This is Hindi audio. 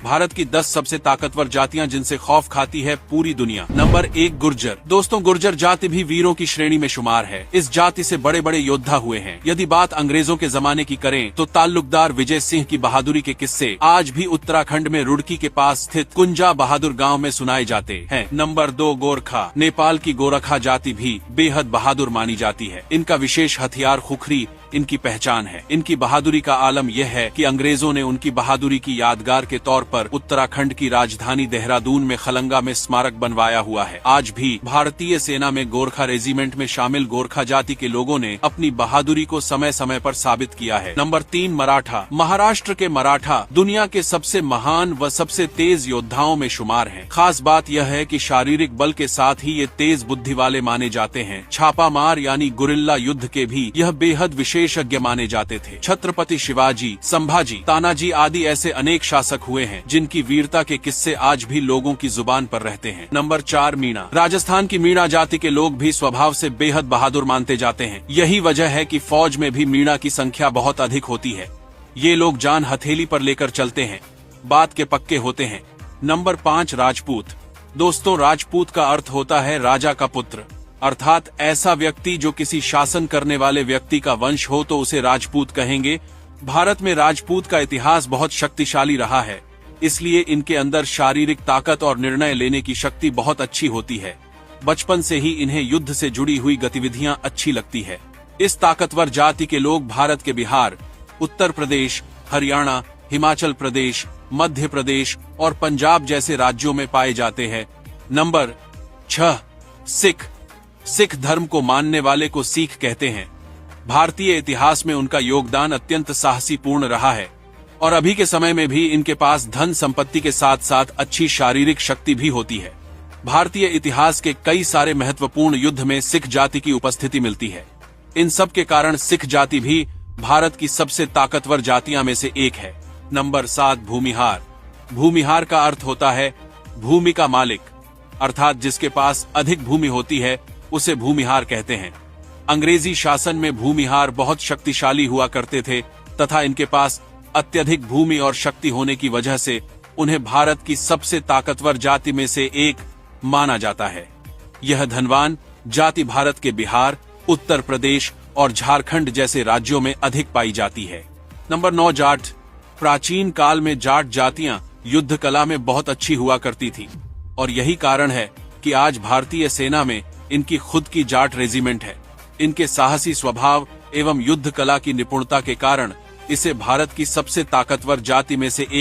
भारत की 10 सबसे ताकतवर जातियां जिनसे खौफ खाती है पूरी दुनिया। नंबर 1 गुर्जर। दोस्तों, गुर्जर जाति भी वीरों की श्रेणी में शुमार है। इस जाति से बड़े बड़े योद्धा हुए हैं। यदि बात अंग्रेजों के जमाने की करें तो ताल्लुकदार विजय सिंह की बहादुरी के किस्से आज भी उत्तराखंड में रुड़की के पास स्थित कुंजा बहादुर गाँव में सुनाए जाते हैं। नंबर 2 गोरखा। नेपाल की गोरखा जाति भी बेहद बहादुर मानी जाती है। इनका विशेष हथियार खुखरी इनकी पहचान है। इनकी बहादुरी का आलम यह है कि अंग्रेजों ने उनकी बहादुरी की यादगार के तौर पर उत्तराखंड की राजधानी देहरादून में खलंगा में स्मारक बनवाया हुआ है। आज भी भारतीय सेना में गोरखा रेजिमेंट में शामिल गोरखा जाति के लोगों ने अपनी बहादुरी को समय समय पर साबित किया है। नंबर 3 मराठा। महाराष्ट्र के मराठा दुनिया के सबसे महान व सबसे तेज योद्धाओं में शुमार हैं। खास बात यह है कि शारीरिक बल के साथ ही ये तेज बुद्धि वाले माने जाते हैं। छापामार यानी गुरिल्ला युद्ध के भी यह बेहद विशेषज्ञ माने जाते थे। छत्रपति शिवाजी, संभाजी, तानाजी आदि ऐसे अनेक शासक हुए हैं जिनकी वीरता के किस्से आज भी लोगों की जुबान पर रहते हैं। नंबर 4 मीणा। राजस्थान की मीणा जाति के लोग भी स्वभाव से बेहद बहादुर मानते जाते हैं। यही वजह है कि फौज में भी मीणा की संख्या बहुत अधिक होती है। ये लोग जान हथेली पर लेकर चलते हैं, बात के पक्के होते हैं। नंबर 5 राजपूत। दोस्तों, राजपूत का अर्थ होता है राजा का पुत्र, अर्थात ऐसा व्यक्ति जो किसी शासन करने वाले व्यक्ति का वंश हो तो उसे राजपूत कहेंगे। भारत में राजपूत का इतिहास बहुत शक्तिशाली रहा है, इसलिए इनके अंदर शारीरिक ताकत और निर्णय लेने की शक्ति बहुत अच्छी होती है। बचपन से ही इन्हें युद्ध से जुड़ी हुई गतिविधियां अच्छी लगती है। इस ताकतवर जाति के लोग भारत के बिहार, उत्तर प्रदेश, हरियाणा, हिमाचल प्रदेश, मध्य प्रदेश और पंजाब जैसे राज्यों में पाए जाते हैं। नंबर 6 सिख। सिख धर्म को मानने वाले को सिख कहते हैं। भारतीय इतिहास में उनका योगदान अत्यंत साहसीपूर्ण रहा है और अभी के समय में भी इनके पास धन संपत्ति के साथ साथ अच्छी शारीरिक शक्ति भी होती है। भारतीय इतिहास के कई सारे महत्वपूर्ण युद्ध में सिख जाति की उपस्थिति मिलती है। इन सब के कारण सिख जाति भी भारत की सबसे ताकतवर जातियां में से एक है। नंबर 7 भूमिहार। भूमिहार का अर्थ होता है भूमि का मालिक, अर्थात जिसके पास अधिक भूमि होती है उसे भूमिहार कहते हैं। अंग्रेजी शासन में भूमिहार बहुत शक्तिशाली हुआ करते थे तथा इनके पास अत्यधिक भूमि और शक्ति होने की वजह से उन्हें भारत की सबसे ताकतवर जाति में से एक माना जाता है। यह धनवान जाति भारत के बिहार, उत्तर प्रदेश और झारखंड जैसे राज्यों में अधिक पाई जाती है। नंबर 9 जाट। प्राचीन काल में जाट जातियां युद्ध कला में बहुत अच्छी हुआ करती थी और यही कारण है कि आज भारतीय सेना में इनकी खुद की जाट रेजिमेंट है। इनके साहसी स्वभाव एवं युद्ध कला की निपुणता के कारण इसे भारत की सबसे ताकतवर जाति में से एक